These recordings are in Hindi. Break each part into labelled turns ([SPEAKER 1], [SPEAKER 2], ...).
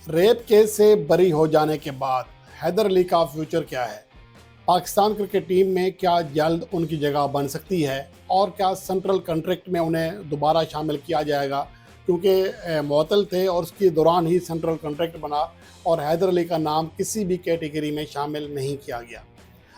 [SPEAKER 1] रेप केस से बरी हो जाने के बाद हैदर अली का फ्यूचर क्या है? पाकिस्तान क्रिकेट टीम में क्या जल्द उनकी जगह बन सकती है और क्या सेंट्रल कॉन्ट्रैक्ट में उन्हें दोबारा शामिल किया जाएगा? क्योंकि मुअत्तल थे और उसके दौरान ही सेंट्रल कॉन्ट्रैक्ट बना और हैदर अली का नाम किसी भी कैटेगरी में शामिल नहीं किया गया।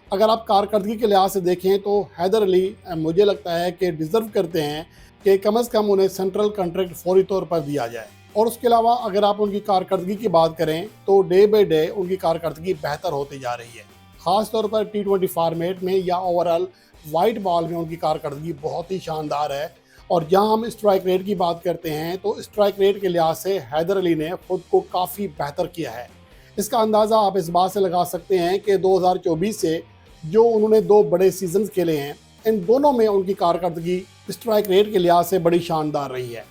[SPEAKER 1] अगर आप कारकर्दगी के लिहाज से देखें तो हैदर अली मुझे लगता है कि डिज़र्व करते हैं कि कम से कम उन्हें सेंट्रल कॉन्ट्रैक्ट फौरी तौर पर दिया जाए। और उसके अलावा अगर आप उनकी कारकर्दगी की बात करें तो डे बाई डे उनकी कारकर्दगी बेहतर होती जा रही है। ख़ास तौर पर T20 फॉर्मेट में या ओवरऑल वाइट बॉल में उनकी कारकर्दगी बहुत ही शानदार है। और जहां हम स्ट्राइक रेट की बात करते हैं तो स्ट्राइक रेट के लिहाज से हैदर अली ने खुद को काफ़ी बेहतर किया है। इसका अंदाज़ा आप इस बात से लगा सकते हैं कि 2024 से जो उन्होंने दो बड़े सीजन्स खेले हैं, इन दोनों में उनकी कारकर्दगी स्ट्राइक रेट के लिहाज से बड़ी शानदार रही है।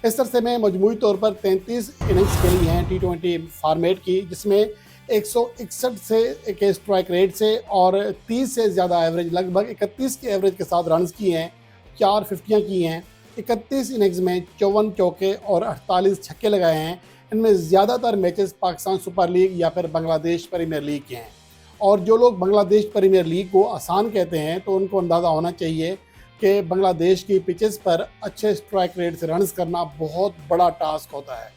[SPEAKER 1] इस तरह से मैं मजमूई तौर पर 33 इनिंग्स खेली हैं T20 फॉर्मेट की, जिसमें 161 से के स्ट्राइक रेट से और 30 से ज़्यादा एवरेज, लगभग 31 के एवरेज के साथ रन्स किए हैं, 4 फिफ्टियाँ की हैं। 31 इनिंग्स में 54 चौके और 48 छक्के लगाए हैं। इनमें ज़्यादातर मैचेस पाकिस्तान सुपर लीग या फिर बांग्लादेश प्रीमियर लीग के हैं। और जो लोग बांग्लादेश प्रीमियर लीग को आसान कहते हैं तो उनको अंदाज़ा होना चाहिए कि बांग्लादेश की पिचेस पर अच्छे स्ट्राइक रेट से रन्स करना बहुत बड़ा टास्क होता है।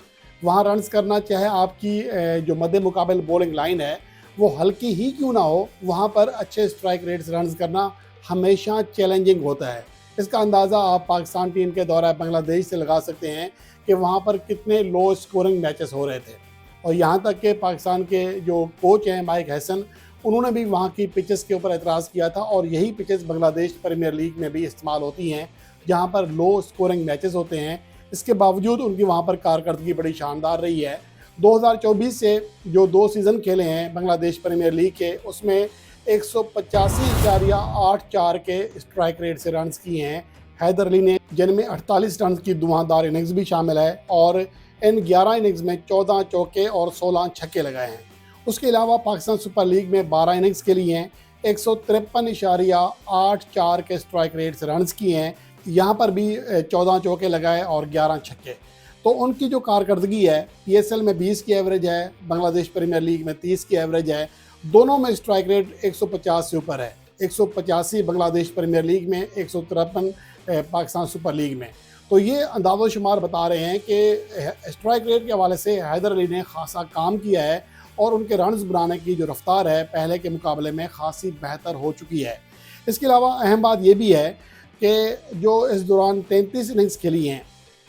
[SPEAKER 1] वहाँ रन्स करना, चाहे आपकी जो मध्य मुकाबल बॉलिंग लाइन है वो हल्की ही क्यों ना हो, वहाँ पर अच्छे स्ट्राइक रेट से रन्स करना हमेशा चैलेंजिंग होता है। इसका अंदाज़ा आप पाकिस्तान टीम के दौरा बांग्लादेश से लगा सकते हैं कि वहाँ पर कितने लो स्कोरिंग मैचेस हो रहे थे। और यहाँ तक कि पाकिस्तान के जो कोच हैं माइक हैसन, उन्होंने भी वहाँ की पिचेस के ऊपर एतराज़ किया था और यही पिचेस बांग्लादेश प्रीमियर लीग में भी इस्तेमाल होती हैं, जहाँ पर लो स्कोरिंग मैचेस होते हैं। इसके बावजूद उनकी वहाँ पर कारकर्दगी बड़ी शानदार रही है। 2024 से जो दो सीज़न खेले हैं बांग्लादेश प्रीमियर लीग के, उसमें 185.84 के स्ट्राइक रेट से रन्स किए हैं हैदर अली ने, जिनमें 48 रन की धुआंधार इनिंग्स भी शामिल है और इन 11 इनिंग्स में 14 चौके और 16 छक्के लगाए हैं। उसके अलावा पाकिस्तान सुपर लीग में 12 इनिंग्स खेली हैं, 153.84 के स्ट्राइक रेट से रन्स किए हैं। यहाँ पर भी 14 चौके लगाए और 11 छक्के। तो उनकी जो कारकर्दगी है PSL में 20 की एवरेज है, बांग्लादेश प्रीमियर लीग में 30 की एवरेज है। दोनों में स्ट्राइक रेट 150 से ऊपर है, 185 बांग्लादेश प्रीमियर लीग में, 153 पाकिस्तान सुपर लीग में। तो ये अंदाज़ो शुमार बता रहे हैं कि स्ट्राइक रेट के हवाले से हैदर अली ने खासा काम किया है और उनके रन्स बनाने की जो रफ्तार है पहले के मुकाबले में खासी बेहतर हो चुकी है। इसके अलावा अहम बात ये भी है कि जो इस दौरान 33 इनिंग्स खेली हैं,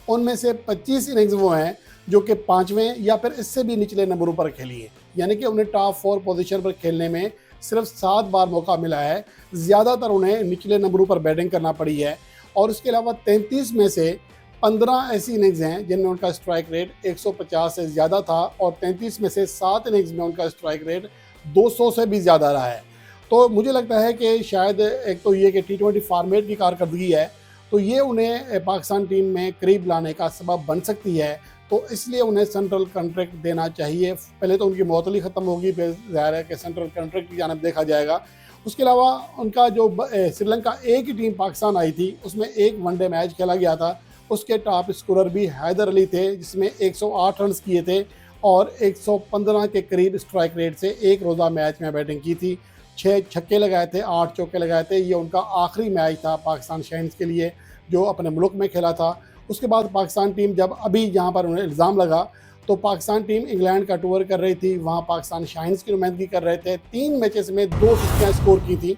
[SPEAKER 1] उनमें से 25 इनिंग्स वो हैं जो कि 5वें या फिर इससे भी निचले नंबरों पर खेली हैं, यानी कि उन्हें टॉप 4 पोजीशन पर खेलने में सिर्फ 7 बार मौका मिला है। ज़्यादातर उन्हें निचले नंबरों पर बैटिंग करना पड़ी है। और उसके अलावा 33 में से 15 ऐसी इनिंग्स हैं जिनमें उनका स्ट्राइक रेट 150 से ज़्यादा था और 33 में से 7 इनिंग्स में उनका स्ट्राइक रेट 200 से भी ज़्यादा रहा है। तो मुझे लगता है कि शायद एक तो ये कि T20 फॉर्मेट की कारकर्दगी है, तो ये उन्हें पाकिस्तान टीम में करीब लाने का सबब बन सकती है। तो इसलिए उन्हें सेंट्रल कॉन्ट्रैक्ट देना चाहिए। पहले तो उनकी मुअत्तली ख़त्म होगी, फिर ज़ाहिर है कि सेंट्रल कॉन्ट्रैक्ट की जानिब देखा जाएगा। उसके अलावा उनका जो श्रीलंका एक ही टीम पाकिस्तान आई थी, उसमें एक वनडे मैच खेला गया था। उसके टॉप स्कोरर भी हैदर अली थे, जिसमें 108 रन किए थे और 115 के करीब स्ट्राइक रेट से एक रोज़ा मैच में बैटिंग की थी। 6 छक्के लगाए थे, 8 चौके लगाए थे। ये उनका आखिरी मैच था पाकिस्तान शाइन्स के लिए जो अपने मुल्क में खेला था। उसके बाद पाकिस्तान टीम जब अभी यहाँ पर उन्हें इल्ज़ाम लगा तो पाकिस्तान टीम इंग्लैंड का टूर कर रही थी, वहाँ पाकिस्तान शाइन्स की नुमाइंदगी कर रहे थे। 3 मैचेस में 2 फिफ्टियाँ स्कोर की थी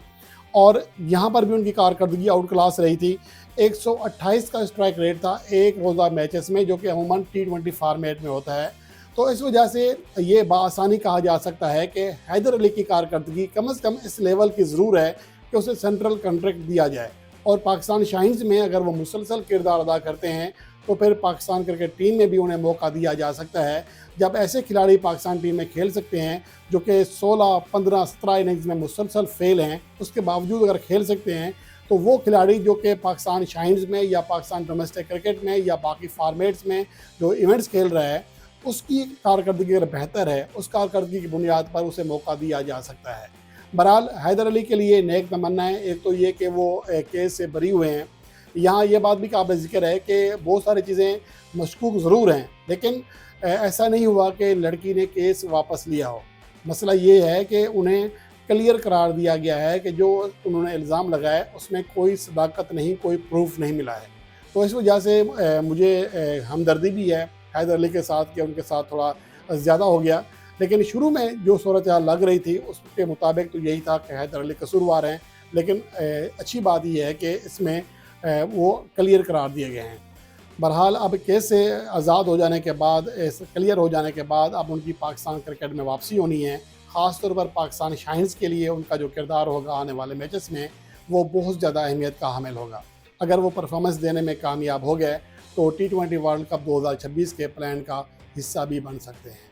[SPEAKER 1] और यहाँ पर भी उनकी कारकर्दगी आउट क्लास रही थी। 128 का स्ट्राइक रेट था एक रोज़ा मैचेस में, जो कि अमूमन T20 फॉर्मेट में होता है। तो इस वजह से ये बासानी कहा जा सकता है कि हैदर अली की कारकर्दगी कम से कम इस लेवल की ज़रूर है कि उसे सेंट्रल कॉन्ट्रैक्ट दिया जाए। और पाकिस्तान शाइन्स में अगर वो मुसलसल किरदार अदा करते हैं तो फिर पाकिस्तान क्रिकेट टीम में भी उन्हें मौका दिया जा सकता है। जब ऐसे खिलाड़ी पाकिस्तान टीम में खेल सकते हैं जो कि 16, 15, 17 इनिंग्स में मुसलसल फेल हैं, उसके बावजूद अगर खेल सकते हैं तो वो खिलाड़ी जो कि पाकिस्तान शाइन्स में या पाकिस्तान डोमेस्टिक क्रिकेट में या बाकी फॉर्मेट्स में जो इवेंट्स खेल रहा है, उसकी कारकर्दगी अगर बेहतर है, उस कारकर्दगी की बुनियाद पर उसे मौका दिया जा सकता है। बहरहाल हैदर अली के लिए नेक तमन्ना है। एक तो ये कि वो केस से बरी हुए हैं। यहाँ ये बात भी काबिल ज़िक्र है कि बहुत सारी चीज़ें मशकूक ज़रूर हैं, लेकिन ऐसा नहीं हुआ कि लड़की ने केस वापस लिया हो। मसला ये है कि उन्हें क्लियर करार दिया गया है कि जो उन्होंने इल्ज़ाम लगाया उसमें कोई सदाकत नहीं, कोई प्रूफ नहीं मिला है। तो इस वजह से मुझे हमदर्दी भी है हैदर अली के साथ कि उनके साथ थोड़ा ज़्यादा हो गया। लेकिन शुरू में जो सूरत हाल लग रही थी उसके मुताबिक तो यही था कि हैदर अली कसूरवार हैं, लेकिन अच्छी बात यह है कि इसमें वो क्लियर करार दिए गए हैं। बहरहाल अब केस से आज़ाद हो जाने के बाद, क्लियर हो जाने के बाद अब उनकी पाकिस्तान क्रिकेट में वापसी होनी है। ख़ास तौर पर पाकिस्तान शाइन्स के लिए उनका जो किरदार होगा आने वाले मैचेस में, वो बहुत ज़्यादा अहमियत का हामिल होगा। अगर वो परफॉर्मेंस देने में कामयाब हो गए तो T20 वर्ल्ड कप 2026 के प्लान का हिस्सा भी बन सकते हैं।